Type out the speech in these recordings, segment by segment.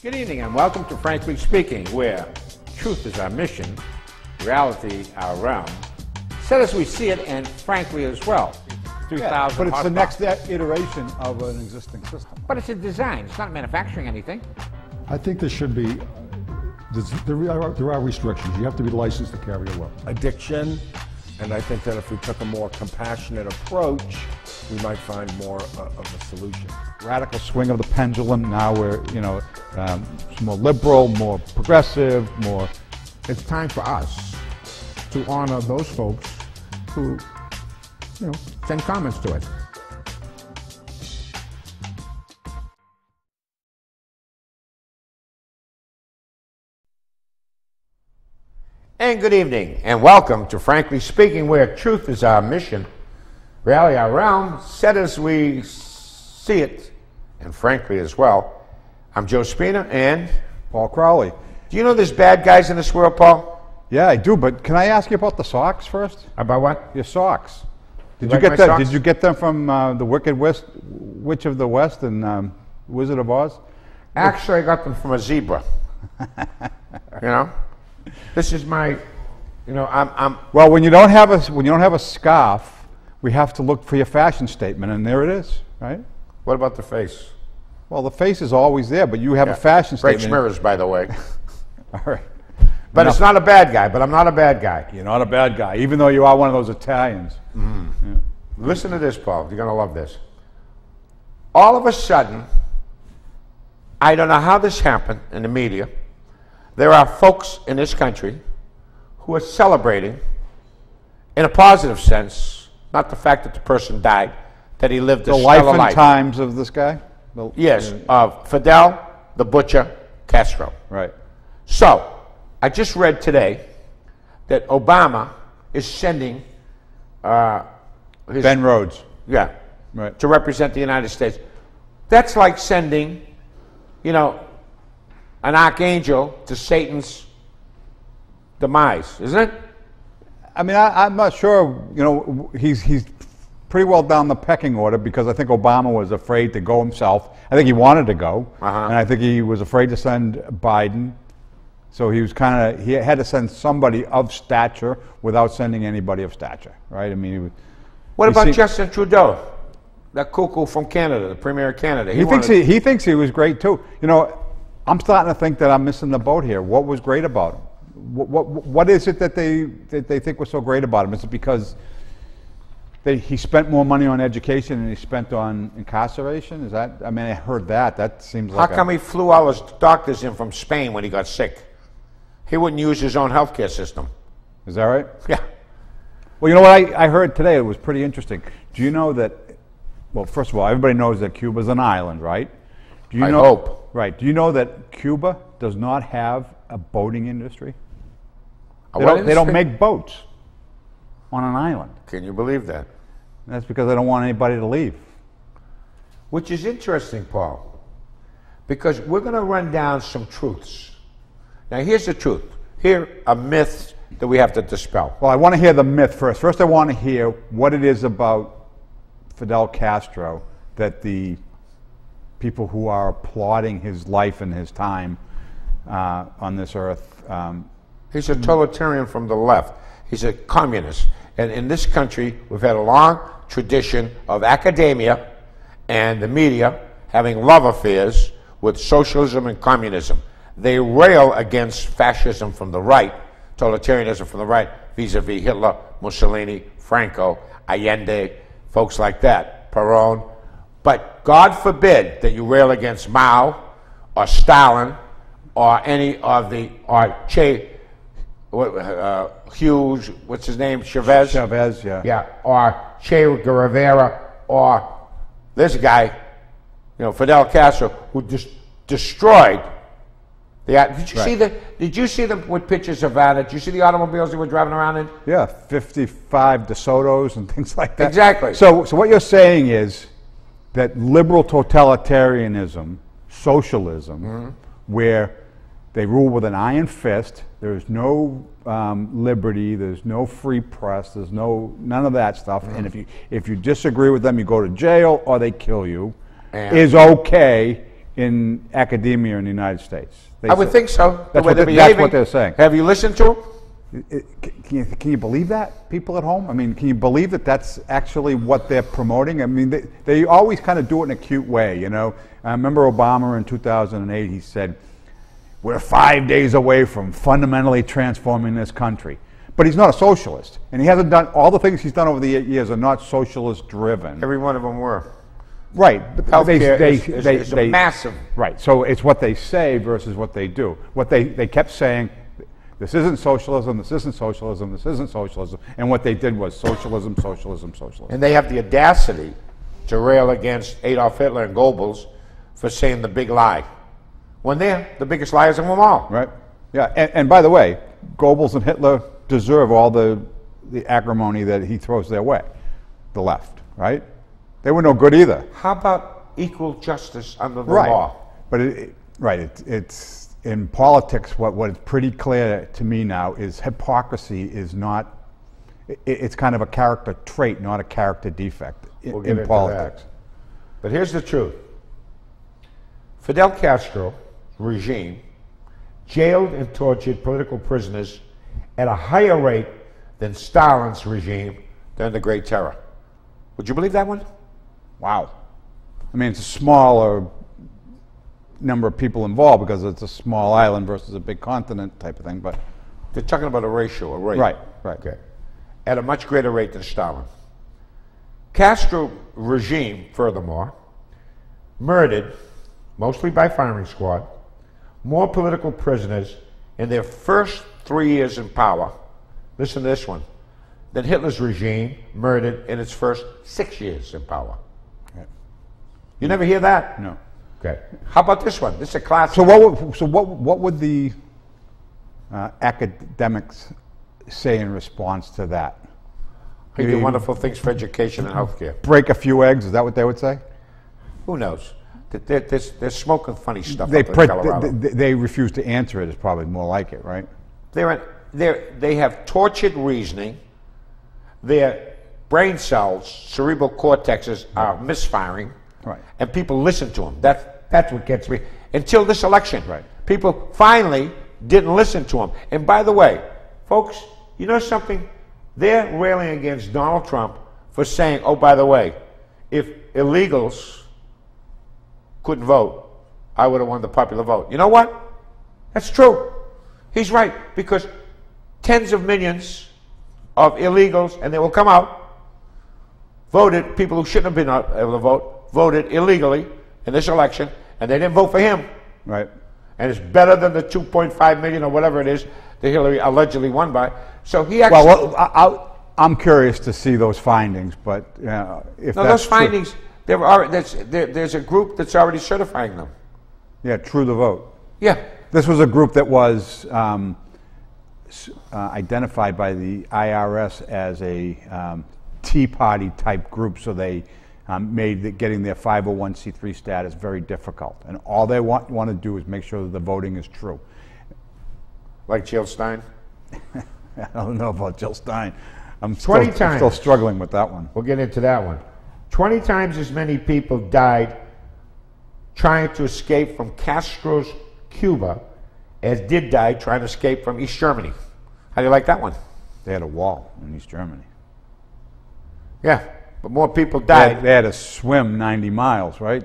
Good evening and welcome to Frankly Speaking, where truth is our mission, reality our realm, set as we see it and frankly as well. 3,000 but it's the next iteration of an existing system. But it's a design, it's not manufacturing anything. I think there should be, there are restrictions. You have to be licensed to carry a weapon. Addiction, and I think that if we took a more compassionate approach, we might find more of a solution. Radical swing of the pendulum. Now we're, it's more liberal, more progressive, more. It's time for us to honor those folks who, send comments to it. And good evening and welcome to Frankly Speaking, where truth is our mission, reality our realm, set as we see it and frankly as well. I'm Joe Spina and Paul Crowley. Do you know there's bad guys in this world, Paul? Yeah, I do, but can I ask you about the socks first? About what? Your socks. Did You you like get my them? socks? Did you get them from the Wicked Witch of the West and Wizard of Oz? Actually, I got them from a zebra. This is my, I'm. Well, when you don't have a scarf, we have to look for your fashion statement, and there it is, right? What about the face? Well, the face is always there, but you have a fashion Great statement. mirrors, by the way. All right. But it's not a bad guy, but I'm not a bad guy. You're not a bad guy, even though you are one of those Italians. Yeah. Listen to this, Paul. You're going to love this. All of a sudden, I don't know how this happened in the media, there are folks in this country who are celebrating, in a positive sense, not the fact that the person died, that he lived a The stellar life and life. times of this guy? Yes, of Fidel the Butcher Castro. Right. So, I just read today that Obama is sending his... Ben Rhodes. Yeah. Right. To represent the United States. That's like sending, an archangel to Satan's demise, isn't it? I mean, I'm not sure, he's pretty well down the pecking order because I think Obama was afraid to go himself. I think he wanted to go, and I think he was afraid to send Biden. So he had to send somebody of stature without sending anybody of stature, right? I mean, what about Justin Trudeau, that cuckoo from Canada, the premier of Canada? He thinks he was great too. I'm starting to think that I'm missing the boat here. What was great about him? What is it that they think was so great about him? Is it because he spent more money on education than he spent on incarceration? Is that? I mean, I heard that. That seems like. How come he flew all his doctors in from Spain when he got sick? He wouldn't use his own healthcare system. Is that right? Yeah. Well, you know what I heard today? It was pretty interesting. Do you know that? Well, first of all, everybody knows that Cuba's an island, right? Do you I know? hope. Right. Do you know that Cuba does not have a boating industry? They don't make boats on an island. Can you believe that? And that's because they don't want anybody to leave. Which is interesting, Paul, because we're going to run down some truths. Now, here's the truth. Here are myths that we have to dispel. Well, I want to hear the myth first. First, I want to hear what it is about Fidel Castro that the people who are applauding his life and his time on this earth. He's a totalitarian from the left. He's a communist. And in this country, we've had a long tradition of academia and the media having love affairs with socialism and communism. They rail against fascism from the right, totalitarianism from the right, vis-a-vis Hitler, Mussolini, Franco, Allende, folks like that, Perón. But God forbid that you rail against Mao or Stalin or any of the, or Che, Hughes, what's his name, Chavez? Chavez, yeah. Yeah, or Che Guevara, or this guy, Fidel Castro, who destroyed the. Did you see them with pictures of that? Did you see the automobiles they were driving around in? Yeah, 55 DeSotos and things like that. Exactly. So what you're saying is that liberal totalitarianism, socialism, where they rule with an iron fist, there's no liberty, there's no free press, there's none of that stuff, and if you disagree with them, you go to jail or they kill you, is okay in academia in the United States. I would think so. That's what they're saying. Have you listened to them? Can you believe that, people at home? I mean, can you believe that that's actually what they're promoting? I mean, they always kind of do it in a cute way, you know. I remember Obama in 2008, he said, we're 5 days away from fundamentally transforming this country. But he's not a socialist, and he hasn't done, all the things he's done over the 8 years are not socialist driven. Every one of them were. Right. Healthcare is a massive. Right, so it's what they say versus what they do. What they kept saying, this isn't socialism, this isn't socialism, this isn't socialism. And what they did was socialism, socialism, socialism. And they have the audacity to rail against Adolf Hitler and Goebbels for saying the big lie, when they're the biggest liars of them all. Right. Yeah, and by the way, Goebbels and Hitler deserve all the acrimony that he throws their way, the left, right? They were no good either. How about equal justice under the law? But it's in politics, what is pretty clear to me now is hypocrisy is not, it's kind of a character trait, not a character defect in politics. That. But here's the truth. Fidel Castro regime jailed and tortured political prisoners at a higher rate than Stalin's regime during the Great Terror. Would you believe that one? Wow. I mean, it's a smaller number of people involved because it's a small island versus a big continent type of thing, but they're talking about a ratio, a rate. Right. Okay. At a much greater rate than Stalin. Castro regime, furthermore, murdered, mostly by firing squad, more political prisoners in their first 3 years in power, listen to this one, than Hitler's regime murdered in its first 6 years in power. Okay. You never hear that? No. Okay. How about this one? This is a classic. So what would the academics say in response to that? They do wonderful things for education and healthcare. Break a few eggs, is that what they would say? Who knows? They're smoking funny stuff They up in Colorado. they refuse to answer it is probably more like it, right? They have tortured reasoning. Their brain cells, cerebral cortexes are misfiring. Right. And people listen to them. That's what gets me. Until this election, right. People finally didn't listen to them. And by the way, folks, you know something? They're railing against Donald Trump for saying, oh, by the way, if illegals couldn't vote, I would have won the popular vote. You know what? That's true. He's right, because tens of millions of illegals, and they will come out, voted, people who shouldn't have been able to vote, voted illegally in this election, and they didn't vote for him. Right. And it's better than the 2.5 million or whatever it is that Hillary allegedly won by. So he actually... Well, I'm curious to see those findings, but if no, those findings, there's a group that's already certifying them. Yeah, True the Vote. Yeah. This was a group that was identified by the IRS as a Tea Party type group, so they made getting their 501c3 status very difficult. And all they want to do is make sure that the voting is true. Like Jill Stein? I don't know about Jill Stein. I'm 20 times. I'm still struggling with that one. We'll get into that one. 20 times as many people died trying to escape from Castro's Cuba as did die trying to escape from East Germany. How do you like that one? They had a wall in East Germany. Yeah, but more people died. They had to swim 90 miles, right?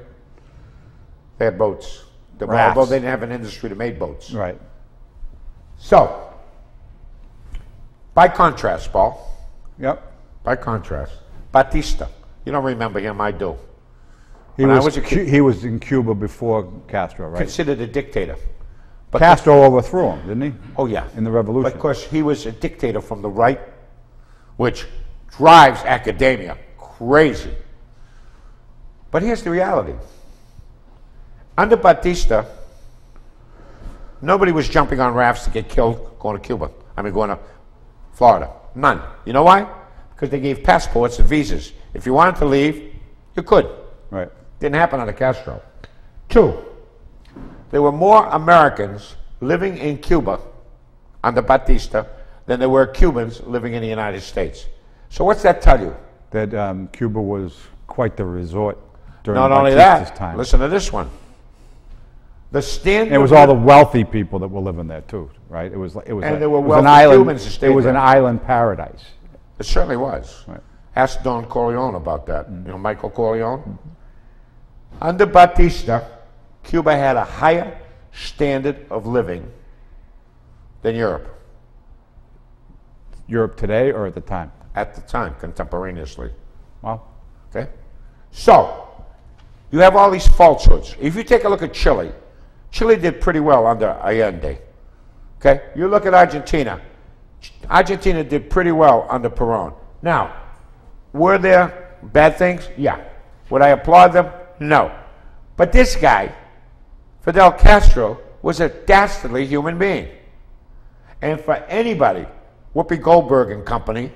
They had boats. Although they didn't have an industry that made boats. Right. So, by contrast, Paul. Yep. By contrast, Batista. You don't remember him, I do. He was in Cuba before Castro, right? Considered a dictator. But Castro overthrew him, didn't he? Oh, yeah. In the revolution. But of course, he was a dictator from the right, which drives academia crazy. But here's the reality. Under Batista, nobody was jumping on rafts to get killed going to Cuba. Going to Florida. None. You know why? Because they gave passports and visas. If you wanted to leave, you could. Right. Didn't happen under Castro. 2, there were more Americans living in Cuba under Batista than there were Cubans living in the United States. So what's that tell you? That Cuba was quite the resort during Not only Batista's that, time. listen to this one. The standard. And it was all the wealthy people that were living there too, right? It was And there were it was an wealthy island. Cubans that stayed It was an there. island paradise. It certainly was. Right. Ask Don Corleone about that. You know, Michael Corleone. Under Batista, Cuba had a higher standard of living than Europe Europe today or at the time? at the time, contemporaneously. Well, Okay? So, you have all these falsehoods. If you take a look at Chile, Chile did pretty well under Allende. Okay? You look at Argentina. Argentina did pretty well under Perón. Now, were there bad things? Yeah. Would I applaud them? No. But this guy, Fidel Castro, was a dastardly human being. And for anybody, Whoopi Goldberg and company,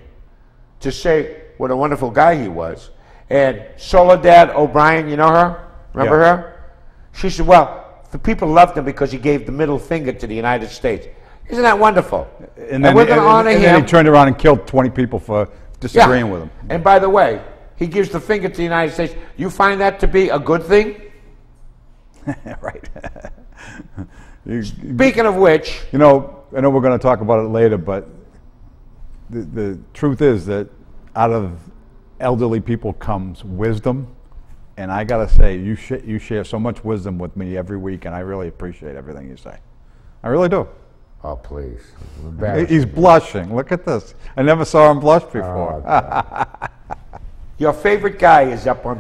to say what a wonderful guy he was, and Soledad O'Brien, you know her? Remember Yeah. her? She said, well, the people loved him because he gave the middle finger to the United States. Isn't that wonderful? and then, we're going to honor and him. then he turned around and killed 20 people for disagreeing with him. And by the way, he gives the finger to the United States. You find that to be a good thing? Right. Speaking of which, You know, I know we're going to talk about it later, but the truth is that out of elderly people comes wisdom, and I got to say, you share so much wisdom with me every week, and I really appreciate everything you say. I really do. oh please, He's blushing. Look at this. I never saw him blush before. Your favorite guy is up on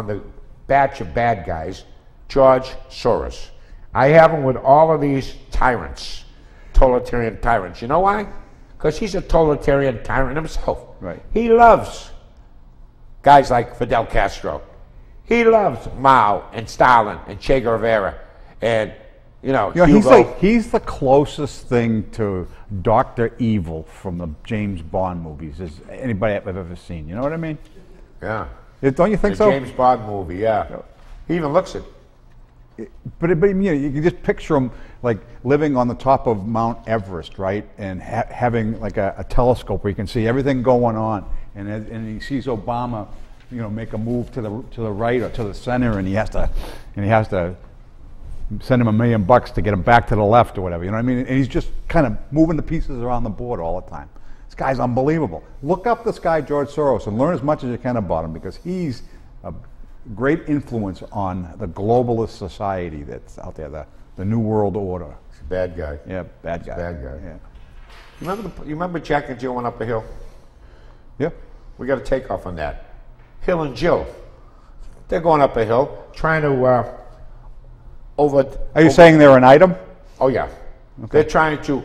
the batch of bad guys, George Soros. I have him with all of these tyrants, totalitarian tyrants. You know why? Because he's a totalitarian tyrant himself. Right. He loves guys like Fidel Castro. He loves Mao and Stalin and Che Guevara and Hugo. he's the closest thing to Dr. Evil from the James Bond movies as anybody I've ever seen. You know what I mean? Yeah. Don't you think The so? James Bond movie, yeah. He even looks it. But you know, you can just picture him like living on the top of Mount Everest, right, and having like a telescope where you can see everything going on, and he sees Obama, you know, make a move to the right or to the center, and he has to send him $1 million to get him back to the left or whatever. You know what I mean? And he's just kind of moving the pieces around the board all the time. This guy's unbelievable. Look up this guy George Soros and learn as much as you can about him, because he's a great influence on the globalist society that's out there, the New World Order. He's a bad guy. Yeah, bad guy. Bad guy. Yeah. You remember Jack and Jill went up a hill? Yeah. We got a takeoff on that. Hill and Jill. They're going up a hill, trying to Are you saying they're an item? Oh yeah. Okay. They're trying to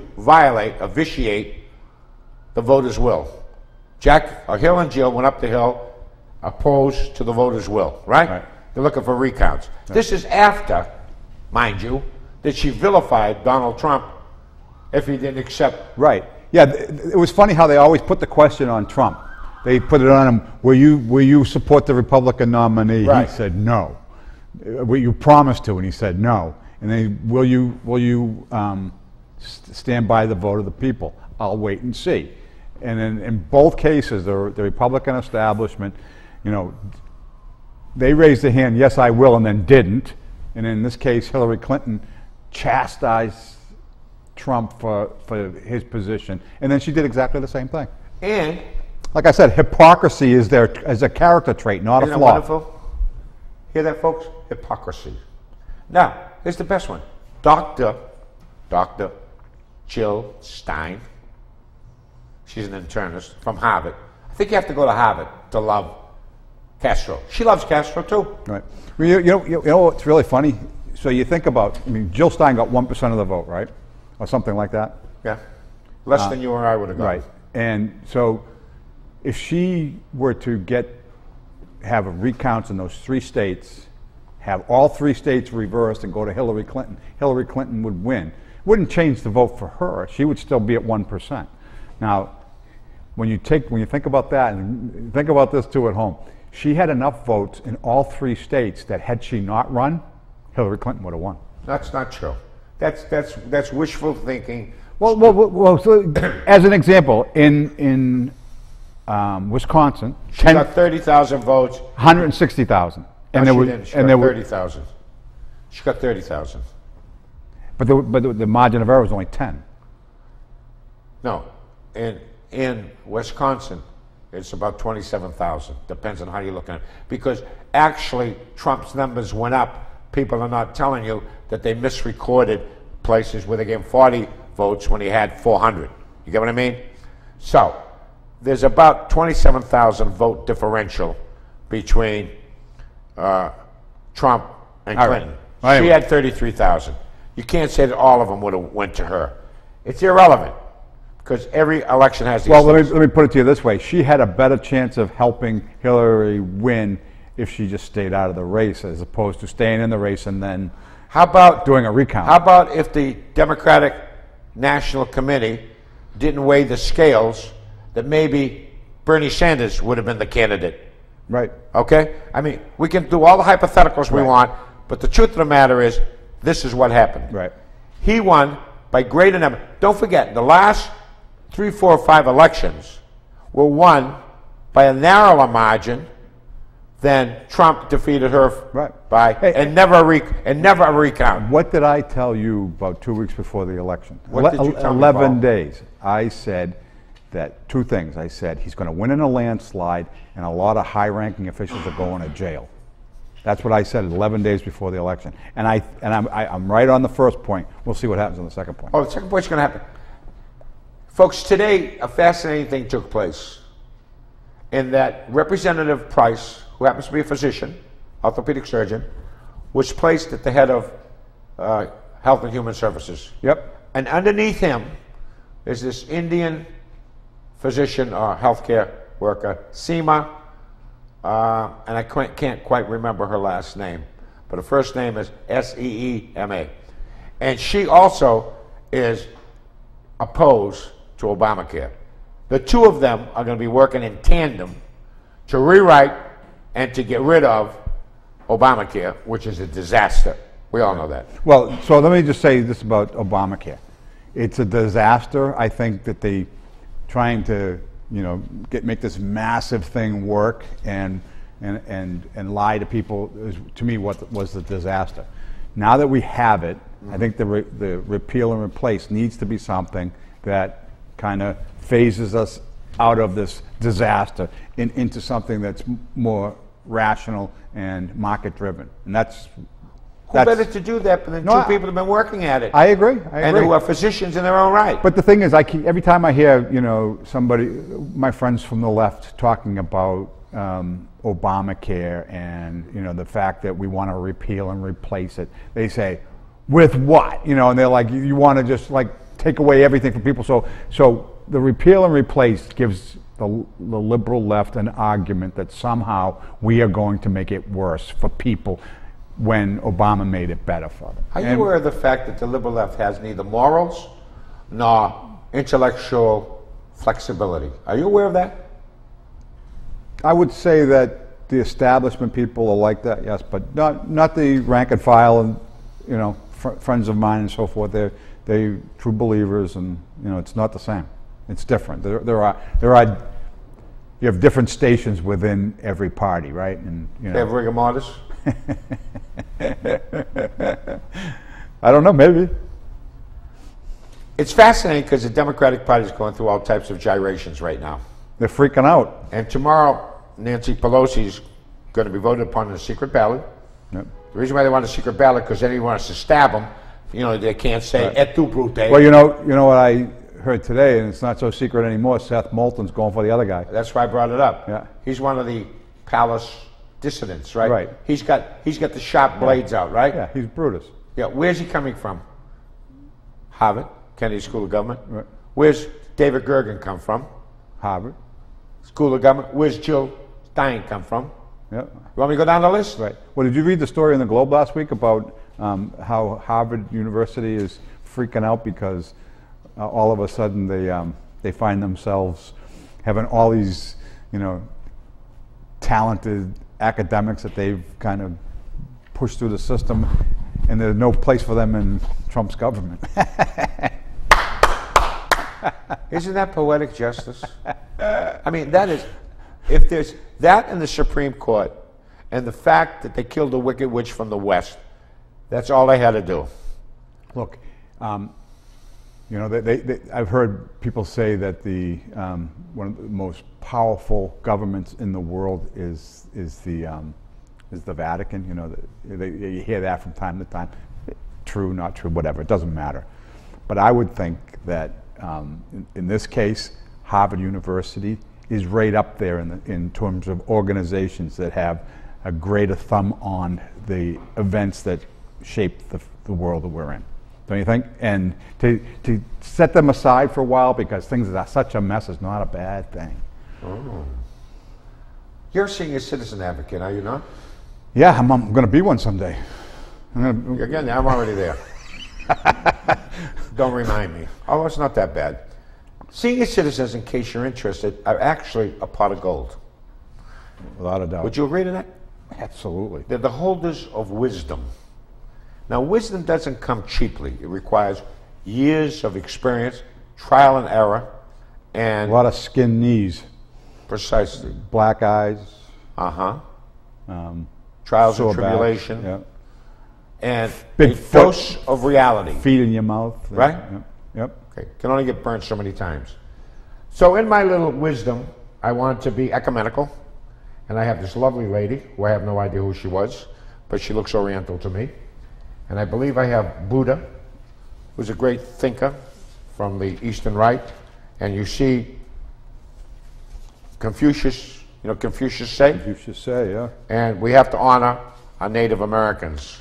vitiate the voters' will. Hill and Jill went up the hill, opposed to the voters' will, right? They're looking for recounts. Right. This is after, mind you, that she vilified Donald Trump if he didn't accept. Right. Yeah, it was funny how they always put the question on Trump. They put it on him, will you support the Republican nominee? Right. He said no. Well, you promised to, and he said no. And then, will you stand by the vote of the people? I'll wait and see. And in both cases, the Republican establishment, you know, they raised their hand, yes, I will, and then didn't. And in this case, Hillary Clinton chastised Trump for his position, and then she did exactly the same thing. And like I said, hypocrisy is a character trait, not a flaw. Isn't that wonderful? Hear that, folks? Hypocrisy. Now, here's the best one. Dr. Jill Stein. She's an internist from Harvard. I think you have to go to Harvard to love Castro. She loves Castro too. Right. Well, you know what's really funny? So you think about, Jill Stein got 1% of the vote, right? Or something like that. Yeah. Less than you or I would have got. Right. And so if she were to have recounts in those 3 states, have all 3 states reversed and go to Hillary Clinton would win. Wouldn't change the vote for her. She would still be at 1%. Now, when you think about that, and think about this too at home, she had enough votes in all 3 states that had she not run, Hillary Clinton would have won. That's not true. That's wishful thinking. Well so, as an example, in Wisconsin, she got 30,000 votes. 160,000. And there was 30,000. She got 30,000. But the margin of error was only 10. No, in Wisconsin, it's about 27,000. Depends on how you're looking at it. Because actually, Trump's numbers went up. People are not telling you that they misrecorded places where they gave 40 votes when he had 400. You get what I mean? So, there's about 27,000 vote differential between Trump and Clinton. Right. She had 33,000. You can't say that all of them would have went to her. It's irrelevant because every election has these Well, things. let me put it to you this way. She had a better chance of helping Hillary win if she just stayed out of the race as opposed to staying in the race and then How about doing a recount. How about if the Democratic National Committee didn't weigh the scales, that maybe Bernie Sanders would have been the candidate? Right. Okay? I mean, we can do all the hypotheticals we want, but the truth of the matter is, this is what happened. Right. He won by greater number. Don't forget, the last 3, 4, 5 elections were won by a narrower margin than Trump defeated her by, and never a recount. What did I tell you about 2 weeks before the election? What did you tell me, 11 Paul? days. I said that 2 things. I said he's going to win in a landslide, and a lot of high-ranking officials are going to jail. That's what I said 11 days before the election. And I'm right on the first point. We'll see what happens on the second point. Oh, the second point's going to happen. Folks, today a fascinating thing took place in that Representative Price, who happens to be a physician, orthopedic surgeon, was placed at the head of Health and Human Services. Yep. And underneath him is this Indian physician or healthcare worker, Seema, and I can't quite remember her last name, but her first name is S-E-E-M-A. And she also is opposed to Obamacare. The two of them are going to be working in tandem to rewrite and to get rid of Obamacare, which is a disaster. We all know that. Well, so let me just say this about Obamacare. It's a disaster. I think that they trying to, make this massive thing work and lie to people is, to me, what was the disaster. Now that we have it, I think the repeal and replace needs to be something that kind of phases us out of this disaster into something that's more rational and market-driven, and that's Who better to do that than two people who've been working at it? I agree. And who are physicians in their own right. But the thing is, every time I hear, somebody, my friends from the left talking about Obamacare and, the fact that we want to repeal and replace it, they say, with what? And they're like, you want to just take away everything from people. So the repeal and replace gives the liberal left an argument that somehow we are going to make it worse for people when Obama made it better for them. Are you aware of the fact that the liberal left has neither morals nor intellectual flexibility? Are you aware of that? I would say that the establishment people are like that, yes, but not the rank and file and friends of mine and so forth. They're true believers, and it's not the same. It's different. There are you have different stations within every party, right? And They have rigor mortis. I don't know, maybe. It's fascinating because the Democratic Party is going through all types of gyrations right now. They're freaking out. And tomorrow, Nancy Pelosi is going to be voted upon in a secret ballot. Yep. The reason why they want a secret ballot because anyone wants to stab them. They can't say "et tu, brute." Well, you know what I heard today, and it's not so secret anymore. Seth Moulton's going for the other guy. That's why I brought it up. Yeah. He's one of the palace dissidents, right? Right. He's got the sharp blades out, right? Yeah, he's Brutus. Yeah. Where's he coming from? Harvard, Kennedy School of Government. Right. Where's David Gergen come from? Harvard. School of Government. Where's Jill Stein come from? Yeah. You want me to go down the list? Right. Well, did you read the story in the Globe last week about how Harvard University is freaking out because all of a sudden they find themselves having all these talented academics that they've kind of pushed through the system, and there's no place for them in Trump's government. Isn't that poetic justice? I mean, that is, if there's that in the Supreme Court and the fact that they killed a wicked witch from the West, that's all they had to do. Look, You know, I've heard people say that one of the most powerful governments in the world is the Vatican. You know, you hear that from time to time. True, not true, whatever. It doesn't matter. But I would think that in this case, Harvard University is right up there in terms of organizations that have a greater thumb on the events that shape the world that we're in. Don't you think? And to set them aside for a while because things are such a mess is not a bad thing. Oh. You're a senior citizen advocate, are you not? Yeah, I'm going to be one someday. Again, I'm already there. Don't remind me. Oh, it's not that bad. Senior citizens, in case you're interested, are actually a pot of gold. Without a doubt. Would you agree to that? Absolutely. They're the holders of wisdom. Now, wisdom doesn't come cheaply. It requires years of experience, trial and error, and... a lot of skin knees. Precisely. Black eyes. Uh-huh. Trials and tribulation. Yeah. And big a dose of reality. Feet in your mouth. Right? Yep. Okay. Can only get burned so many times. So in my little wisdom, I wanted to be ecumenical. And I have this lovely lady, who I have no idea who she was, but she looks Oriental to me. And I believe I have Buddha, who's a great thinker from the Eastern Rite. And you see Confucius, you know Confucius say? Confucius say, yeah. And we have to honor our Native Americans.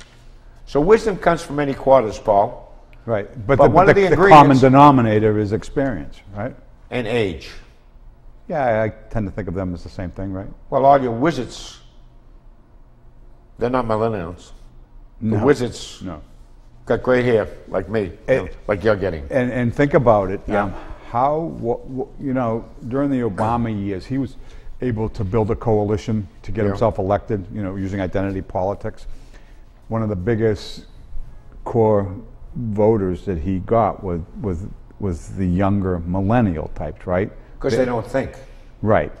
So wisdom comes from many quarters, Paul. Right, but the common denominator is experience, right? And age. Yeah, I tend to think of them as the same thing, right? Well, all your wizards, they're not millennials. The wizards got gray hair like me, like you're getting. And think about it. Yeah. You know, during the Obama years, he was able to build a coalition to get himself elected, you know, using identity politics. One of the biggest core voters that he got was the younger millennial types, right? Because they don't think. Right.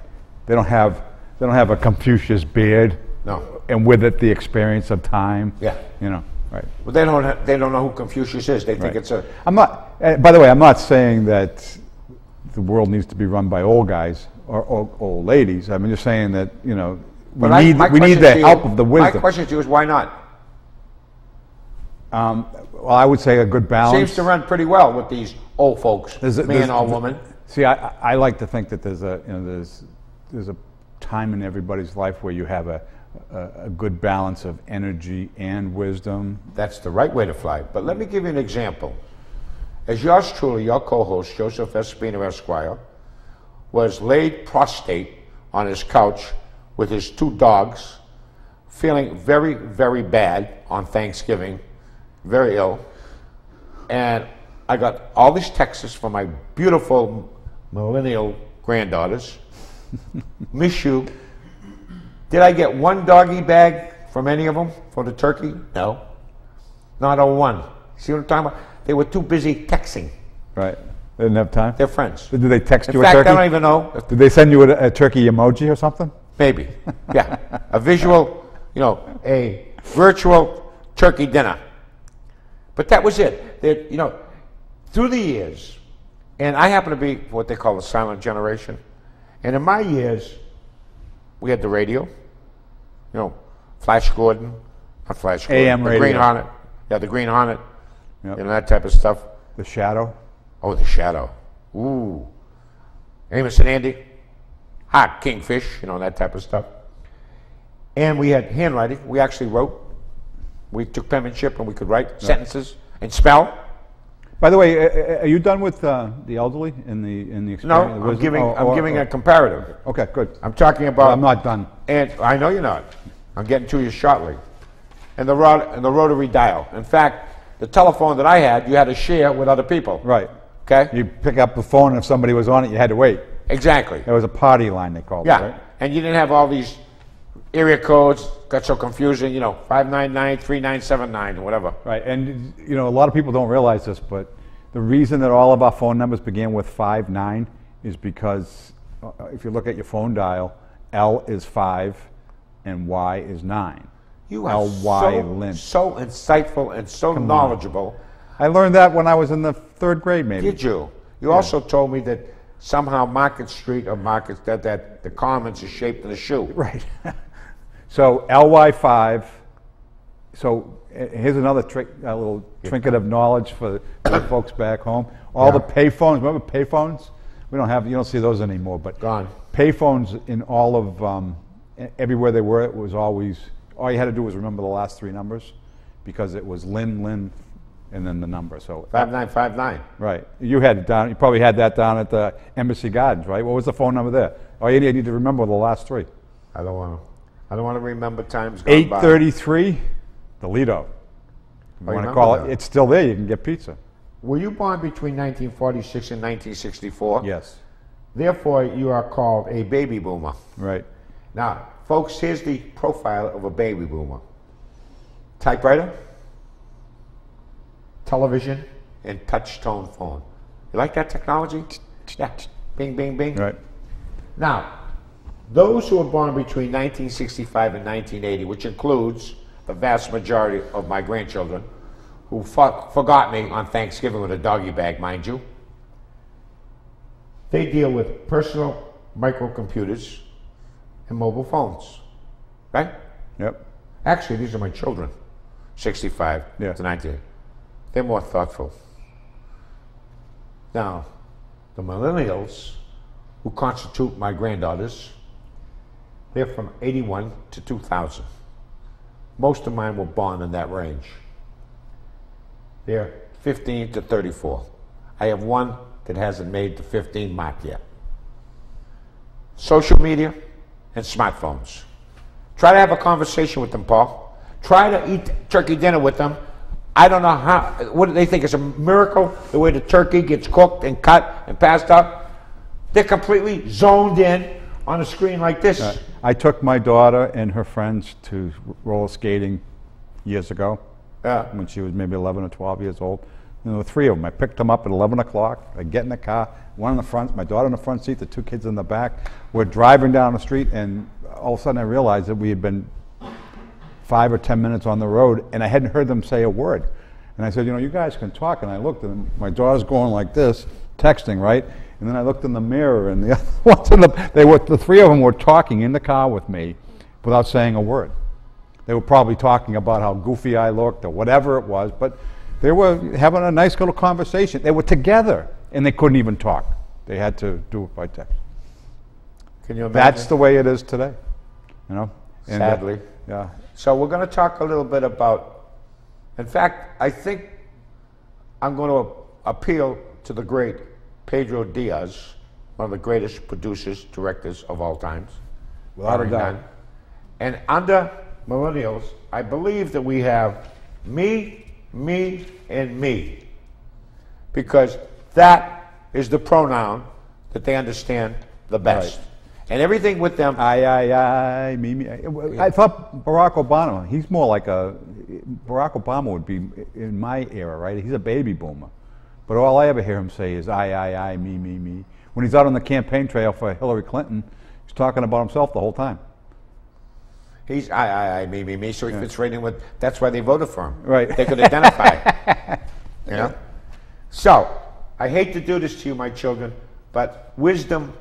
They don't have a Confucius beard. No. And with it, the experience of time. Yeah. You know. Right. Well, they don't know who Confucius is. They think it's a. I'm not. By the way, I'm not saying that the world needs to be run by old guys or old ladies. I'm just saying that we need the help of the wisdom. My question to you is why not? Well, I would say a good balance. Seems to run pretty well with these old folks, man or woman. See, I like to think that there's a time in everybody's life where you have a good balance of energy and wisdom. That's the right way to fly. But let me give you an example. As yours truly, your co-host, Joseph Espino Esquire, was laid prostrate on his couch with his 2 dogs, feeling very, very bad on Thanksgiving, very ill. And I got all these texts from my beautiful millennial granddaughters. Miss you. Did I get one doggy bag from any of them for the turkey? No. Not a one. See what I'm talking about? They were too busy texting. Right. They didn't have time? They're friends. Did they text you a turkey? In fact, I don't even know. Did they send you a turkey emoji or something? Maybe. Yeah. A visual, a virtual turkey dinner. But that was it. Through the years, and I happen to be what they call the silent generation, and in my years, we had the radio, Flash Gordon, not Flash Gordon, AM radio. The Green Hornet. Yeah, the Green Hornet, yep. That type of stuff. The Shadow. Oh, the Shadow. Ooh. Amos and Andy. Hot Kingfish, that type of stuff. And we had handwriting. We actually wrote. We took penmanship and we could write sentences and spell. By the way, are you done with the elderly in the experience? No, I'm giving a comparative. Okay, good. I'm talking about. Well, I'm not done. And I know you're not. I'm getting to you shortly. And the rotary dial. In fact, the telephone that I had, you had to share with other people. Right. Okay. You pick up the phone, and if somebody was on it, you had to wait. Exactly. It was a party line, they called it. Yeah. Right? And you didn't have all these area codes. Got so confusing. 599-3979 or whatever. Right. And a lot of people don't realize this, but the reason that all of our phone numbers began with 59 is because if you look at your phone dial, L is 5 and Y is 9. You are L-Y Lynn. so insightful and so knowledgeable. I learned that when I was in the 3rd grade, maybe. Did you? You also told me that somehow Market Street or Market, that the Commons is shaped in a shoe. Right. So LY5. So here's another trick, a little trinket of knowledge for the folks back home. All the payphones. Remember payphones? We don't have. You don't see those anymore. But Gone. Payphones in all of everywhere they were. It was always all you had to do was remember the last 3 numbers, because it was Lynn, and then the number. So 5959. Right. You had it down. You probably had that down at the Embassy Gardens, right? What was the phone number there? All you need to remember the last 3. I don't want to remember times gone by. 833, the Lido. You want to call it? that? It's still there. You can get pizza. Were you born between 1946 and 1964? Yes. Therefore, you are called a baby boomer. Right. Now, folks, here's the profile of a baby boomer. Typewriter, television, and touch-tone phone. You like that technology? Yeah. Bing, bing, bing. Right. Now, those who were born between 1965 and 1980, which includes the vast majority of my grandchildren, who forgot me on Thanksgiving with a doggy bag, mind you, they deal with personal microcomputers and mobile phones, right? Yep. Actually, these are my children, 65 to 90. They're more thoughtful. Now, the millennials, who constitute my granddaughters, they're from 81 to 2000. Most of mine were born in that range. They're 15 to 34. I have one that hasn't made the 15 mark yet. Social media and smartphones. Try to have a conversation with them, Paul. Try to eat turkey dinner with them. I don't know what do they think? It's a miracle the way the turkey gets cooked and cut and passed up. They're completely zoned in on a screen like this. I took my daughter and her friends to roller skating years ago, when she was maybe 11 or 12 years old. And there were 3 of them. I picked them up at 11 o'clock. I get in the car, one in the front, my daughter in the front seat, the 2 kids in the back. We're driving down the street, and all of a sudden I realized that we had been 5 or 10 minutes on the road, and I hadn't heard them say a word. And I said, you guys can talk. And I looked, and my daughter's going like this, texting, right? And then I looked in the mirror, and the other ones the 3 of them were talking in the car with me without saying a word. They were probably talking about how goofy I looked or whatever it was, but they were having a nice little conversation. They were together, and they couldn't even talk. They had to do it by text. Can you imagine? That's the way it is today, And, sadly. yeah. So we're going to talk a little bit about, in fact, I think I'm going to appeal to the great Pedro Diaz, one of the greatest producers, directors of all times. Without a doubt. And under millennials, I believe that we have me, and me. Because that is the pronoun that they understand the best. Right. And everything with them. I, me. I thought Barack Obama, he's more like Barack Obama would be in my era, right? He's a baby boomer. But all I ever hear him say is I, me. When he's out on the campaign trail for Hillary Clinton, he's talking about himself the whole time. He's I, me, so he fits right in with, that's why they voted for him. Right. They could identify. So, I hate to do this to you, my children, but wisdom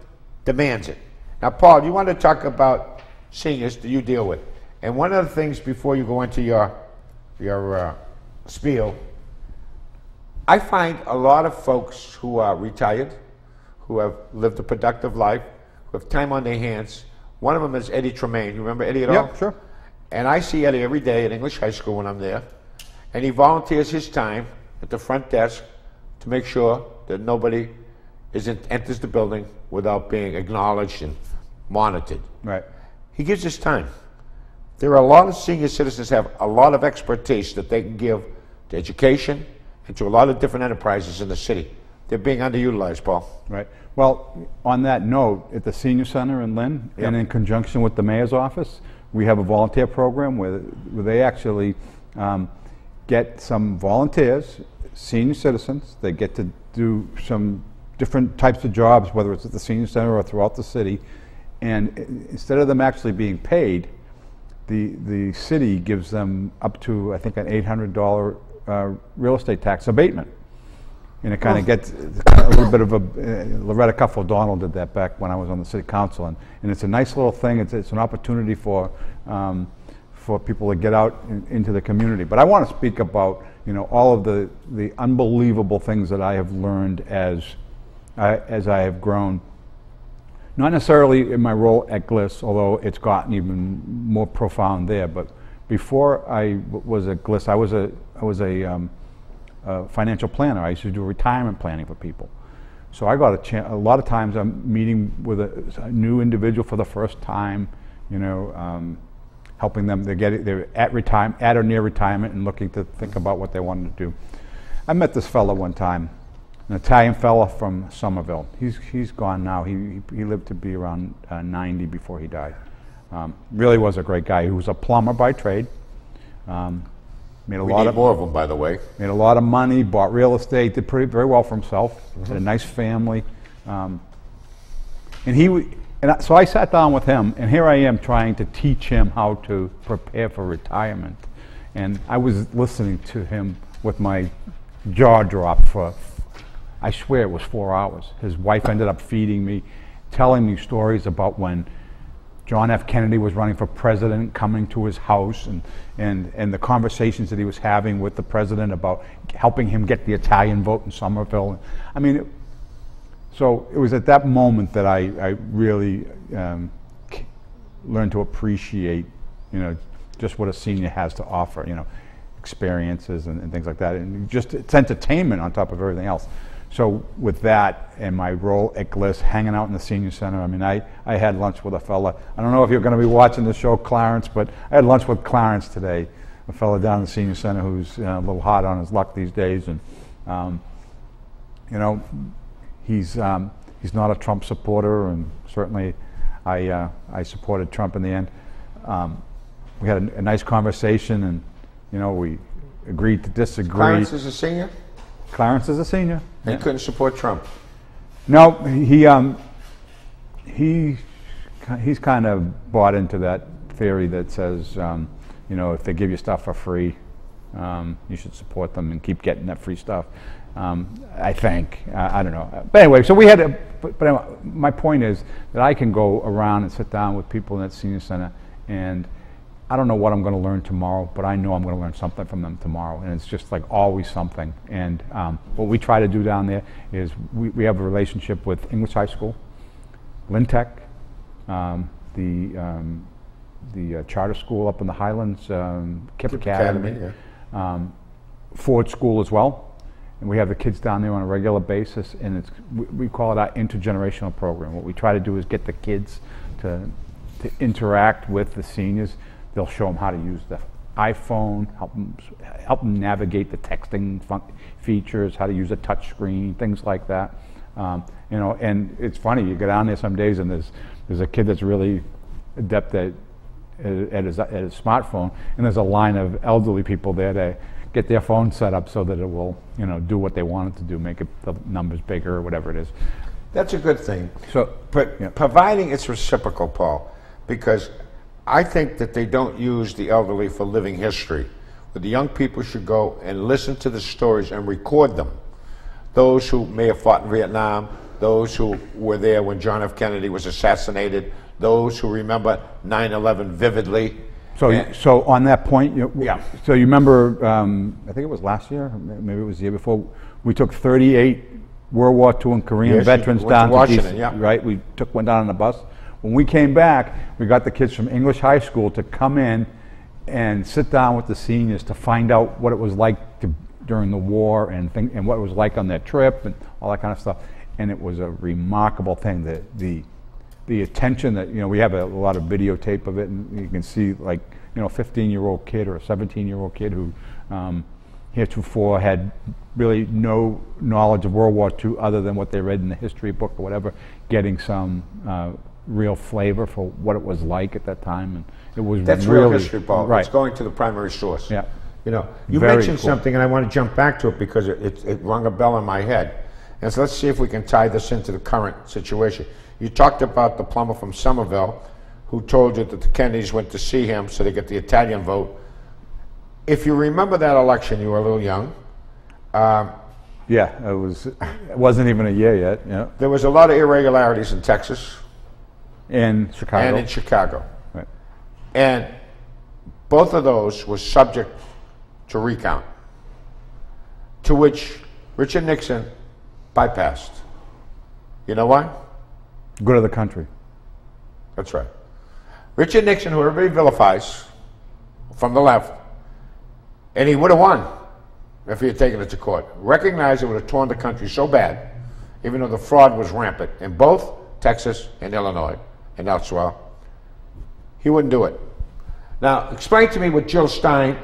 demands it. Now, Paul, you want to talk about seniors that you deal with. And one of the things before you go into your spiel, I find a lot of folks who are retired, who have lived a productive life, who have time on their hands. One of them is Eddie Tremaine. You remember Eddie at all? Yeah, sure. And I see Eddie every day at English High School when I'm there. And he volunteers his time at the front desk to make sure that nobody enters the building without being acknowledged and monitored. Right. He gives his time. There are a lot of senior citizens have a lot of expertise that they can give to education and to a lot of different enterprises in the city. They're being underutilized, Paul. Right. Well, on that note, at the Senior Center in Lynn, and in conjunction with the Mayor's office, we have a volunteer program where they actually get some volunteers, senior citizens. They get to do some different types of jobs, whether it's at the Senior Center or throughout the city. And instead of them actually being paid, the city gives them up to, I think, an $800 real estate tax abatement. And it kind of gets a little bit of a, Loretta Cuff O'Donnell did that back when I was on the city council, and it's a nice little thing. It's an opportunity for people to get out into the community. But I want to speak about, you know, all of the unbelievable things that I have learned as I have grown. Not necessarily in my role at GLIS, although it's gotten even more profound there, but before I was at GLIS, I was a financial planner. I used to do retirement planning for people. So I got a chance, a lot of times I'm meeting with a new individual for the first time, you know, helping them, they're at or near retirement and looking to think about what they wanted to do. I met this fella one time, an Italian fella from Somerville. He's gone now. He lived to be around 90 before he died. Really was a great guy. He was a plumber by trade. Made a lot more of them, by the way. Made a lot of money, bought real estate, did very well for himself. Had a nice family, so I sat down with him, and here I am trying to teach him how to prepare for retirement. And I was listening to him with my jaw dropped for, I swear it was 4 hours. His wife ended up feeding me, telling me stories about when John F. Kennedy was running for president, coming to his house, and the conversations that he was having with the president about helping him get the Italian vote in Somerville. I mean, so it was at that moment that I really learned to appreciate, you know, just what a senior has to offer, you know, experiences and things like that, and just it's entertainment on top of everything else. So with that and my role at GLIS, hanging out in the senior center, I mean, I had lunch with a fella. I don't know if you're going to be watching the show, Clarence, but I had lunch with Clarence today, a fella down in the senior center who's a little hot on his luck these days, and you know, he's not a Trump supporter, and certainly I supported Trump in the end. We had a nice conversation, and you know, we agreed to disagree. Clarence is a senior? Clarence is a senior. He couldn't support Trump. No, he's kind of bought into that theory that says, you know, if they give you stuff for free, you should support them and keep getting that free stuff. I think, I don't know. But anyway, so we had, but anyway, my point is that I can go around and sit down with people in that senior center, and I don't know what I'm going to learn tomorrow, but I know I'm going to learn something from them tomorrow, and it's just like always something. And what we try to do down there is we have a relationship with English High School, Lynn Tech, the charter school up in the Highlands, Kip Academy, yeah. Ford School as well, and we have the kids down there on a regular basis, and we call it our intergenerational program. What we try to do is get the kids to interact with the seniors. They'll show them how to use the iPhone, help them navigate the texting features, how to use a touch screen, things like that. You know, and it's funny, you go down there some days and there's a kid that's really adept at his smartphone, and there's a line of elderly people there to get their phone set up so that it will, you know, do what they want it to do, make the numbers bigger or whatever it is. That's a good thing. So, but yeah, providing it's reciprocal, Paul, because I think that they don't use the elderly for living history. But the young people should go and listen to the stories and record them. Those who may have fought in Vietnam, those who were there when John F. Kennedy was assassinated, those who remember 9/11 vividly. So on that point, yeah. So you remember, I think it was last year, maybe it was the year before, we took 38 World War II and Korean veterans down to Washington, DC, yeah. Right? We took one down on a bus. When we came back, we got the kids from English High School to come in and sit down with the seniors to find out what it was like during the war and what it was like on their trip and all that kind of stuff. And it was a remarkable thing, that the attention that, you know, we have a lot of videotape of it, and you can see, like, you know, a 15-year-old kid or a 17-year-old kid who heretofore had really no knowledge of World War II other than what they read in the history book or whatever, getting some real flavor for what it was like at that time. And it was That's really real history, Paul. Right. It's going to the primary source. Yeah. You know, you Very mentioned cool. something, and I want to jump back to it because it rung a bell in my head. And so let's see if we can tie this into the current situation. You talked about the plumber from Somerville who told you that the Kennedys went to see him so they get the Italian vote. if you remember that election, you were a little young. Yeah, it wasn't even a year yet. Yeah, There was a lot of irregularities in Texas in Chicago. and in Chicago. Right. And both of those were subject to recount, to which Richard Nixon bypassed. You know why? Good of the country. That's right. Richard Nixon, who everybody vilifies from the left, and he would have won if he had taken it to court, recognized it would have torn the country so bad, even though the fraud was rampant in both Texas and Illinois and elsewhere, he wouldn't do it. Now, explain to me what Jill Stein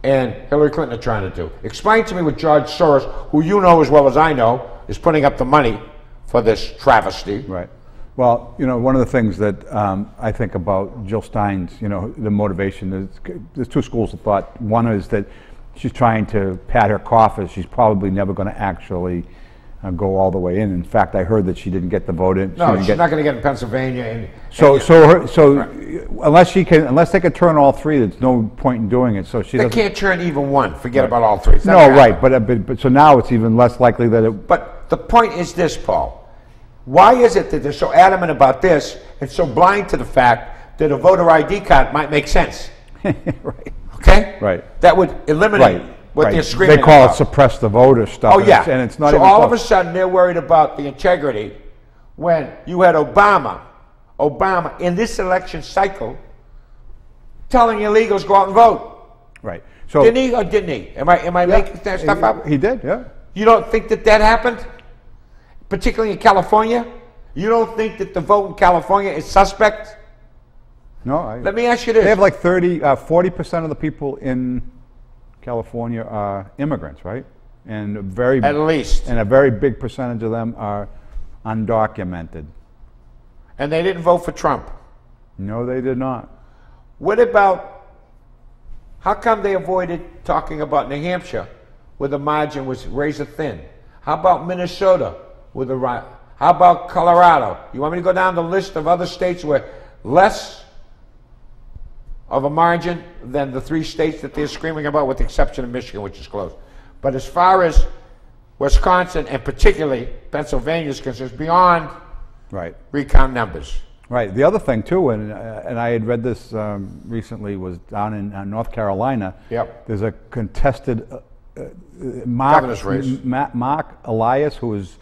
and Hillary Clinton are trying to do. Explain to me what George Soros, who you know as well as I know, is putting up the money for this travesty. Right. Well, you know, one of the things that I think about Jill Stein's, you know, the motivation is there's two schools of thought. One is that she's trying to pat her coffers. She's probably never going to actually go all the way in. In fact, I heard that she didn't get the vote in. No, she's not going to get in Pennsylvania. Unless they could turn all three, there's no point in doing it. So they can't turn even one. Forget about all three. No, right. But so now it's even less likely that it. But the point is this, Paul. Why is it that they're so adamant about this and so blind to the fact that a voter ID card might make sense? Right. Okay? Right. That would eliminate what they're screaming about. They call about. it suppress the voter stuff. Oh, yeah. And it's not so even all of a sudden they're worried about the integrity when you had Obama in this election cycle telling illegals go out and vote. Right. So didn't he or didn't he? Am I making that stuff up? He did, yeah. You don't think that happened? Particularly in California? You don't think that the vote in California is suspect? No. Let me ask you this. They have like 40% of the people in California are immigrants, right? And at least. And a very big percentage of them are undocumented. And they didn't vote for Trump? No, they did not. What about, how come they avoided talking about New Hampshire, where the margin was razor thin? How about Minnesota, with the right? How about Colorado? You want me to go down the list of other states where less of a margin than the three states that they're screaming about, with the exception of Michigan, which is close. But as far as Wisconsin and particularly Pennsylvania is concerned, beyond recount numbers. Right. The other thing too, and I had read this recently, was down in North Carolina. Yep. There's a contested governor's race. Mark Elias, who is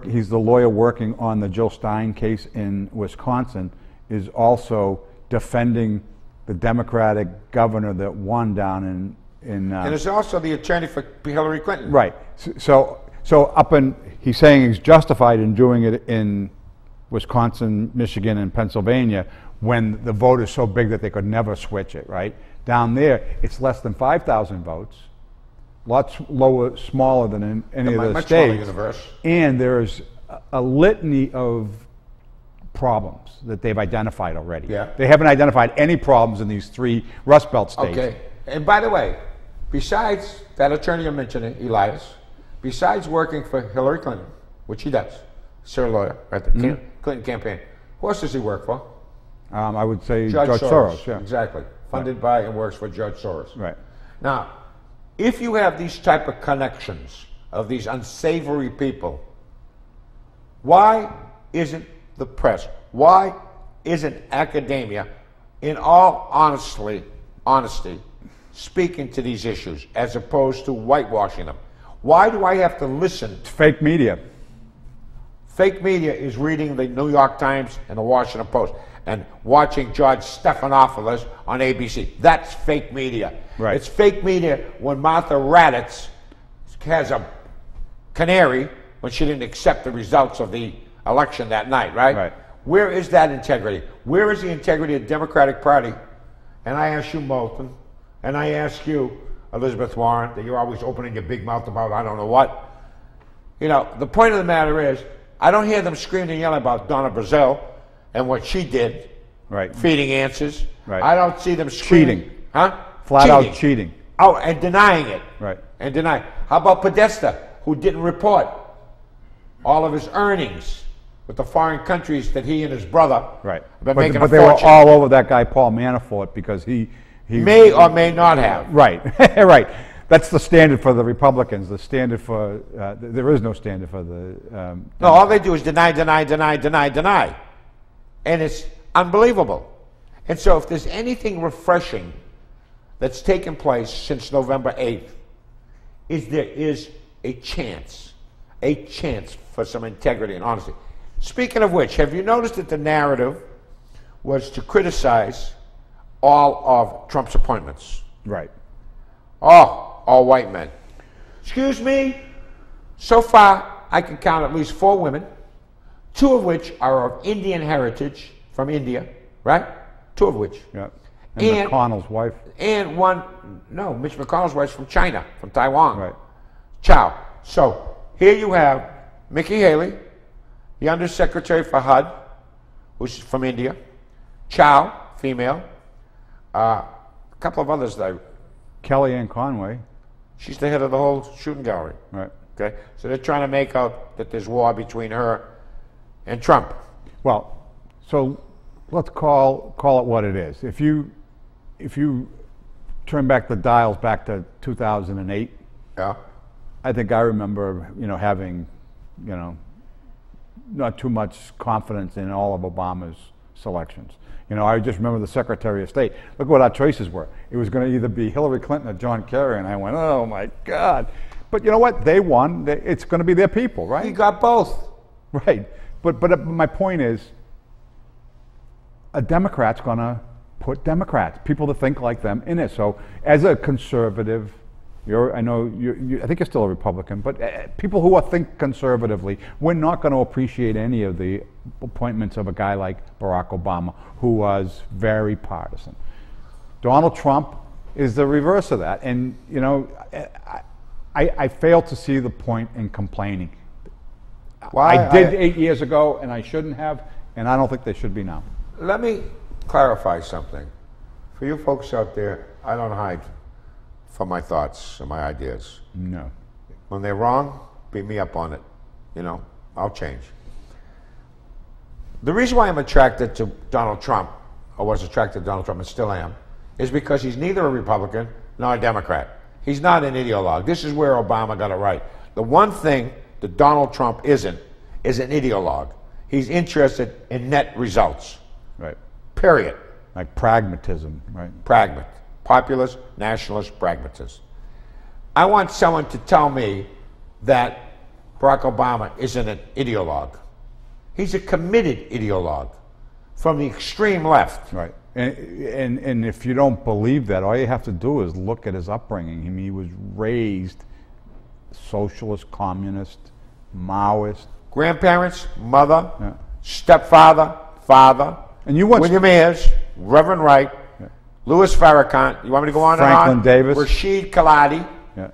he's the lawyer working on the Jill Stein case in Wisconsin, is also defending the Democratic governor that won down in and is also the attorney for Hillary Clinton. Right. So he's saying he's justified in doing it in Wisconsin, Michigan, and Pennsylvania when the vote is so big that they could never switch it, right? Down there, it's less than 5,000 votes, lots smaller than in any of the much states. smaller universe. And there's a litany of problems that they've identified already. Yeah. They haven't identified any problems in these three Rust Belt states. Okay. And by the way, besides that attorney you're mentioning, Elias, besides working for Hillary Clinton, which he does, sir lawyer at the Clinton campaign, who else does he work for? I would say Judge Soros. Yeah. Exactly. Funded by and works for Judge Soros. Right. Now, if you have these type of connections of these unsavory people, why isn't the press, why isn't academia, in all honesty, speaking to these issues as opposed to whitewashing them? Why do I have to listen? It's fake media. Fake media is reading the New York Times and the Washington Post and watching George Stephanopoulos on ABC. That's fake media. Right. It's fake media when Martha Raddatz has a canary when she didn't accept the results of the election that night, right? Right. Where is that integrity? Where is the integrity of the Democratic Party? And I ask you, Moulton, and I ask you, Elizabeth Warren, that you're always opening your big mouth about I don't know what. You know, the point of the matter is, I don't hear them screaming and yelling about Donna Brazile and what she did, feeding answers. Right. I don't see them screaming. Cheating. Huh? Flat out cheating. Oh, and denying it. Right. And denying. How about Podesta, who didn't report all of his earnings with the foreign countries that he and his brother have been making a But they fortune. were all over that guy Paul Manafort because he He may or may not have. Right, right. That's the standard for the Republicans. The standard for there is no standard for the. No, all they do is deny, deny, deny, deny, deny, and it's unbelievable. And so, if there's anything refreshing that's taken place since November 8th, is there is a chance for some integrity and honesty. Speaking of which, have you noticed that the narrative was to criticize all of Trump's appointments? Right. Oh, all white men. Excuse me? So far, I can count at least 4 women, 2 of which are of Indian heritage from India, right? 2 of which. Yeah. And McConnell's wife. And Mitch McConnell's wife's from China, from Taiwan. Right. Chow. So here you have Nikki Haley, the Undersecretary for HUD, who's from India. Chow, female. A couple of others that Kellyanne Conway. she's the head of the whole shooting gallery. Right. Okay? So they're trying to make out that there's war between her and Trump. Well, so let's call it what it is. If you turn back the dials back to 2008, Yeah. I think I remember, having, not too much confidence in all of Obama's selections. I just remember the Secretary of State. Look what our choices were. It was going to either be Hillary Clinton or John Kerry, and I went, oh my God. But you know what? They won. It's going to be their people, right? You got both. Right. But my point is, a Democrat's going to put Democrats, people that think like them, in it. So as a conservative, I think you're still a Republican, but people who think conservatively, we're not going to appreciate any of the appointments of a guy like Barack Obama, who was very partisan. Donald Trump is the reverse of that. And, I fail to see the point in complaining. Well, I did 8 years ago, and I shouldn't have, and I don't think they should be now. Let me clarify something. For you folks out there, I don't hide from my thoughts and my ideas. No. When they're wrong, beat me up on it. I'll change. The reason why I'm attracted to Donald Trump, or was attracted to Donald Trump and still am, is because he's neither a Republican nor a Democrat. He's not an ideologue. This is where Obama got it right. The one thing that Donald Trump isn't is an ideologue. He's interested in net results. Right. Period. Like pragmatism, right? Pragmat. Populist, nationalist, pragmatist. I want someone to tell me that Barack Obama isn't an ideologue. He's a committed ideologue from the extreme left. Right. And if you don't believe that, all you have to do is look at his upbringing. I mean, he was raised socialist, communist, Maoist. Grandparents, mother, stepfather, father, and you once William Ayers, Reverend Wright, Louis Farrakhan. You want me to go on Franklin and on? Davis. Rashid Khalidi. Yeah.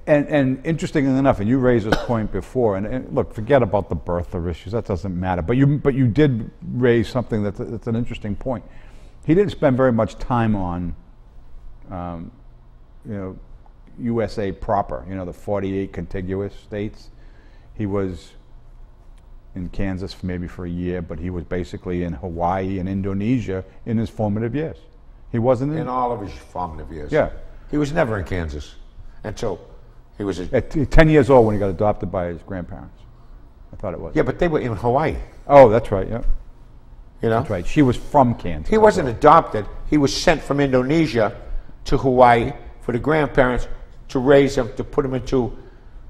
And interestingly enough, and you raised this point before, and look, forget about the birther issues, that doesn't matter. But you did raise something that's an interesting point. He didn't spend very much time on, USA proper, the 48 contiguous states. He was in Kansas for a year, but he was basically in Hawaii and Indonesia in his formative years. He wasn't in all of his formative years. Yeah. He was never in Kansas until he was at 10 years old when he got adopted by his grandparents. I thought it was. Yeah, but they were in Hawaii. Oh, that's right, yeah. That's right. She was from Kansas. He wasn't adopted. He was sent from Indonesia to Hawaii for the grandparents to raise him, to put him into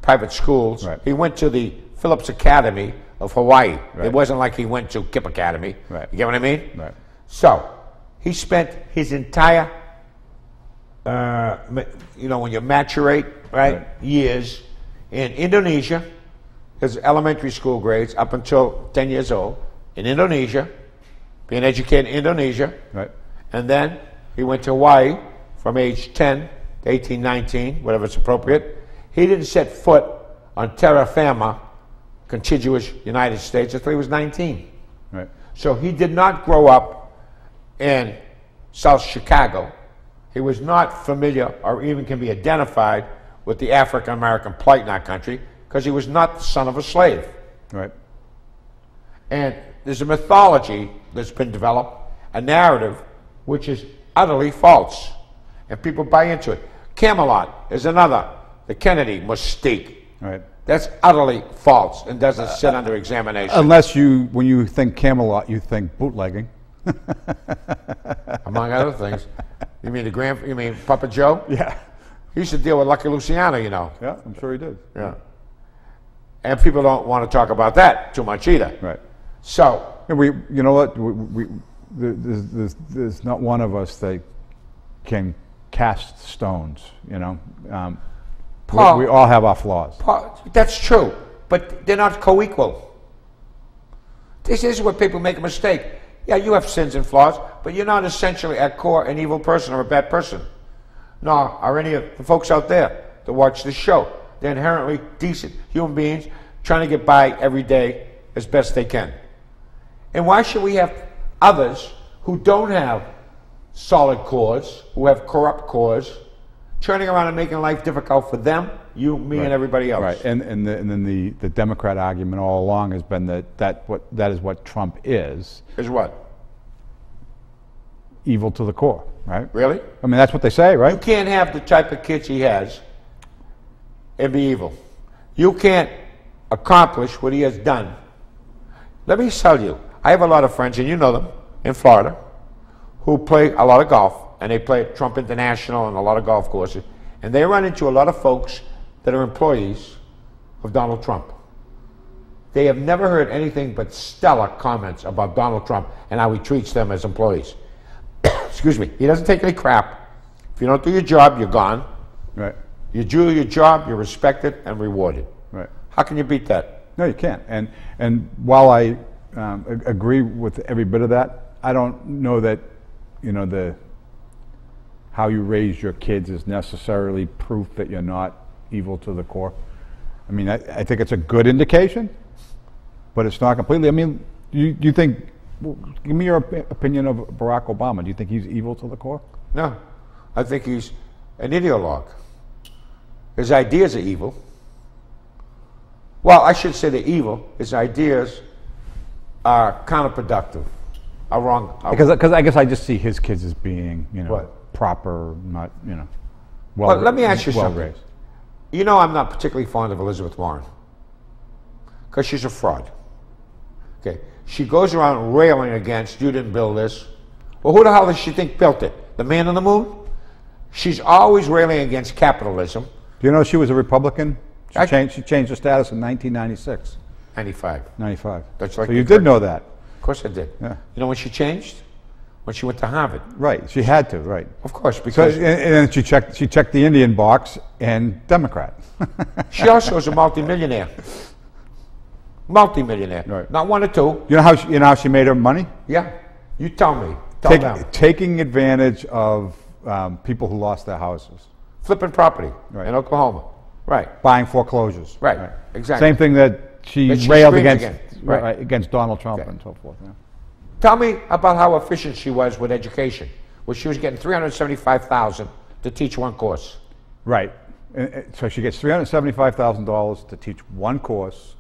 private schools. Right. He went to the Phillips Academy of Hawaii. Right. It wasn't like he went to Kip Academy. Right. You get what I mean? Right. So, he spent his entire, when you maturate, right, years in Indonesia, his elementary school grades up until 10 years old, in Indonesia, being educated in Indonesia. Right. And then he went to Hawaii from age 10 to 18, 19, whatever's appropriate. He didn't set foot on terra firma, contiguous United States, until he was 19. Right. So he did not grow up in South Chicago. He was not familiar or even can be identified with the African American plight in our country because he was not the son of a slave. Right. And there's a mythology that's been developed, a narrative, which is utterly false. And people buy into it. Camelot is another, the Kennedy mystique. Right. That's utterly false and doesn't sit under examination. Unless you, when you think Camelot, you think bootlegging. Among other things. You mean Papa Joe? Yeah. He used to deal with Lucky Luciano, you know. Yeah, I'm sure he did. Yeah. And people don't want to talk about that too much either. Right. So. And you know what? There's not one of us that can cast stones, you know. Paul, we all have our flaws. Paul, that's true, but they're not co-equal. This is where people make a mistake. Yeah, you have sins and flaws, but you're not essentially at core an evil person or a bad person. Nor are any of the folks out there that watch this show. They're inherently decent human beings trying to get by every day as best they can. And why should we have others who don't have solid cores, who have corrupt cores, turning around and making life difficult for them, you, me, and everybody else? Right, and then the Democrat argument all along has been that is what Trump is. Is what? Evil to the core, right? Really? I mean, that's what they say, right? You can't have the type of kids he has and be evil. You can't accomplish what he has done. Let me tell you, I have a lot of friends, and you know them, in Florida, who play a lot of golf, and they play at Trump International and a lot of golf courses, and they run into a lot of folks that are employees of Donald Trump. They have never heard anything but stellar comments about Donald Trump and how he treats them as employees. Excuse me. He doesn't take any crap. If you don't do your job, you're gone. Right. You do your job, you're respected and rewarded. Right. How can you beat that? No, you can't. And while I agree with every bit of that, I don't know that, you know, how you raise your kids is necessarily proof that you're not evil to the core. I mean, I think it's a good indication, but it's not completely. I mean, you think, well, give me your opinion of Barack Obama. Do you think he's evil to the core? No. I think he's an ideologue. His ideas are evil. Well, I should say they're evil. His ideas are counterproductive, are wrong. Because I guess I just see his kids as being, you know, what? Proper, not, you know, well, let me ask you something. Raised. You know I'm not particularly fond of Elizabeth Warren because she's a fraud. Okay, she goes around railing against, you didn't build this. Well, who the hell does she think built it? The man on the moon? She's always railing against capitalism. Do you know she was a Republican? She changed her status in 1996. 95. 95. That's like so you did know that. Of course I did. Yeah. You know when she changed? When she went to Harvard. Right. She had to. Right. Of course, because and then she checked the Indian box and Democrat. she also is a multimillionaire. Multimillionaire. Right. Not one or two. You know how she made her money? Yeah. You tell me. Tell them. Taking advantage of people who lost their houses. Flipping property right. in Oklahoma. Right. Buying foreclosures. Right. Exactly. Same thing that she railed against Donald Trump and so forth. Yeah. Tell me about how efficient she was with education. Well, she was getting $375,000 to teach one course. Right. So she gets $375,000 to teach one course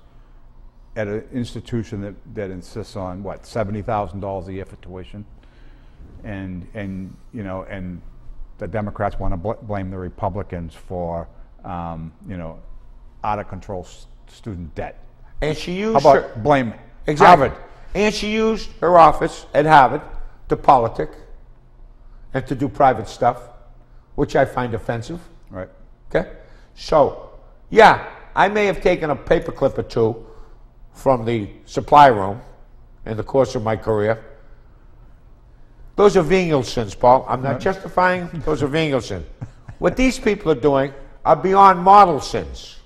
at an institution that insists on what, $70,000 a year for tuition, and you know, and the Democrats want to blame the Republicans for you know, out of control student debt. And she used how about blame exactly. Harvard? And she used her office at Harvard to politic and to do private stuff, which I find offensive. Right. Okay? So, yeah, I may have taken a paperclip or two from the supply room in the course of my career. Those are venial sins, Paul. I'm not justifying those are venial sins. What these people are doing are beyond model sins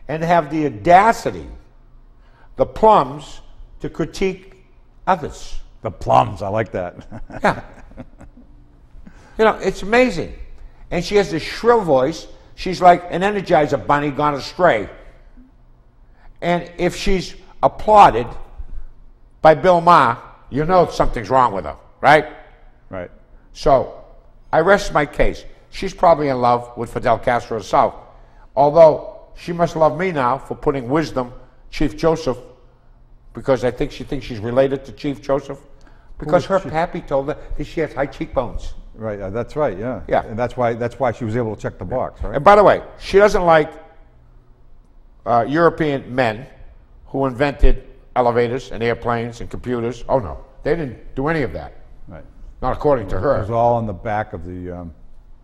and have the audacity, the plums, to critique others. The plums, I like that. Yeah. You know, it's amazing. And she has this shrill voice. She's like an Energizer bunny gone astray. And if she's applauded by Bill Maher, you know something's wrong with her, right? Right. So, I rest my case. She's probably in love with Fidel Castro herself. Although, she must love me now for putting wisdom, Chief Joseph, because I think she thinks she's related to Chief Joseph. Because her pappy told her that she has high cheekbones. Right, that's right, yeah. Yeah. And that's why she was able to check the box, right? And by the way, she doesn't like European men who invented elevators and airplanes and computers. Oh no, they didn't do any of that. Right. Not according to It her. was all on the back of the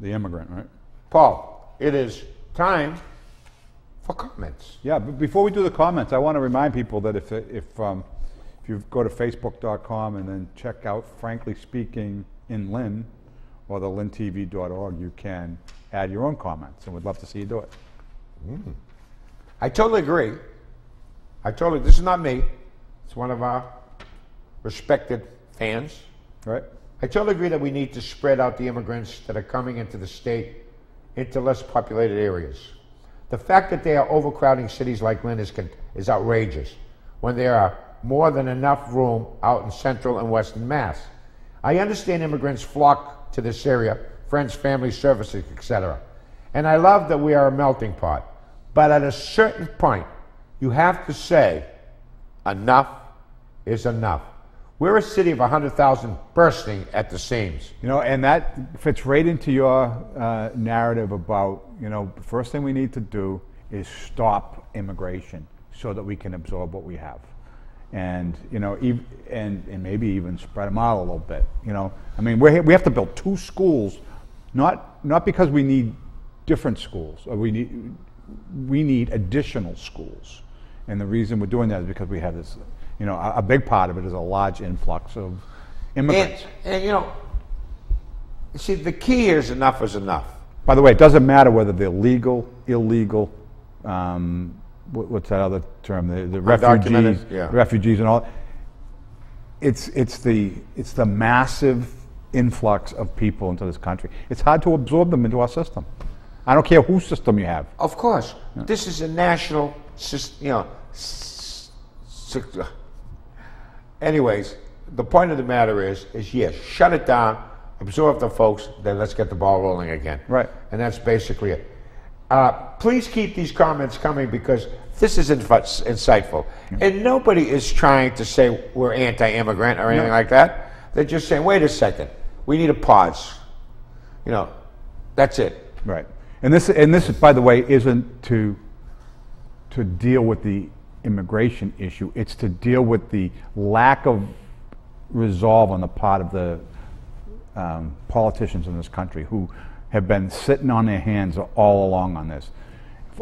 immigrant, right? Paul, it is time for comments. Yeah, but before we do the comments, I want to remind people that if you go to facebook.com and then check out Frankly Speaking in Lynn or the lyntv.org, you can add your own comments, and we'd love to see you do it. I totally agree. This is not me. It's one of our respected fans. Right? I totally agree that we need to spread out the immigrants that are coming into the state into less populated areas. The fact that they are overcrowding cities like Lynn is outrageous when there are more than enough room out in central and western Mass. I understand immigrants flock to this area, friends, family, services, etc. And I love that we are a melting pot. But at a certain point, you have to say, enough is enough. We're a city of 100,000 bursting at the seams. You know, and that fits right into your narrative about, you know, the first thing we need to do is stop immigration so that we can absorb what we have. And, you know, and maybe even spread them out a little bit, you know. I mean, we have to build 2 schools, not because we need different schools, or we need additional schools. And the reason we're doing that is because we have this, you know, a big part of it is a large influx of immigrants. And you know, see, the key here is enough is enough. By the way, it doesn't matter whether they're legal, illegal, what's that other term? The refugees, yeah. refugees and all. It's the massive influx of people into this country. It's hard to absorb them into our system. I don't care whose system you have. Of course, this is a national system. You know. Anyways, the point of the matter is yes, shut it down, absorb the folks, then let's get the ball rolling again. Right. And that's basically it. Please keep these comments coming because this is insightful. And nobody is trying to say we're anti-immigrant or anything like that. They're just saying, wait a second, we need a pause. You know, that's it. Right. And this, by the way, isn't to deal with the immigration issue. It's to deal with the lack of resolve on the part of the politicians in this country who have been sitting on their hands all along on this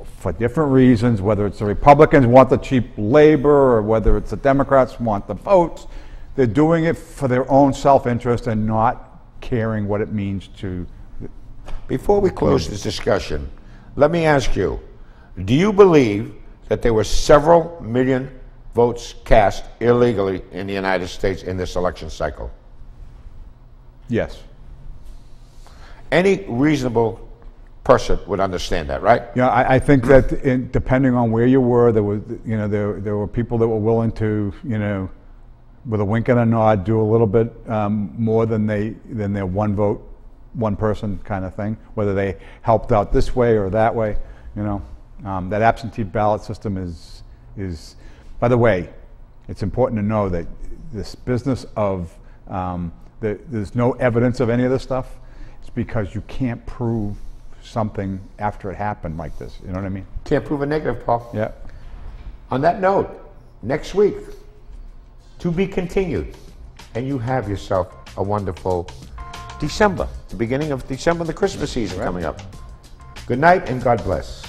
for different reasons, whether it's the Republicans want the cheap labor or whether it's the Democrats want the votes. They're doing it for their own self-interest and not caring what it means to. Before we close this discussion, let me ask you, do you believe that there were several million votes cast illegally in the United States in this election cycle? Yes. Any reasonable person would understand that, right? Yeah, I think that depending on where you were, there was, you know, there were people that were willing to, you know, with a wink and a nod, do a little bit more than their one vote, one person kind of thing. Whether they helped out this way or that way, you know, that absentee ballot system is. By the way, it's important to know that this business of there's no evidence of any of this stuff. It's because you can't prove something after it happened like this. You know what I mean? Can't prove a negative, Paul. Yeah. On that note, next week, to be continued, and you have yourself a wonderful December, the beginning of December, the Christmas season coming up. Good night and God bless.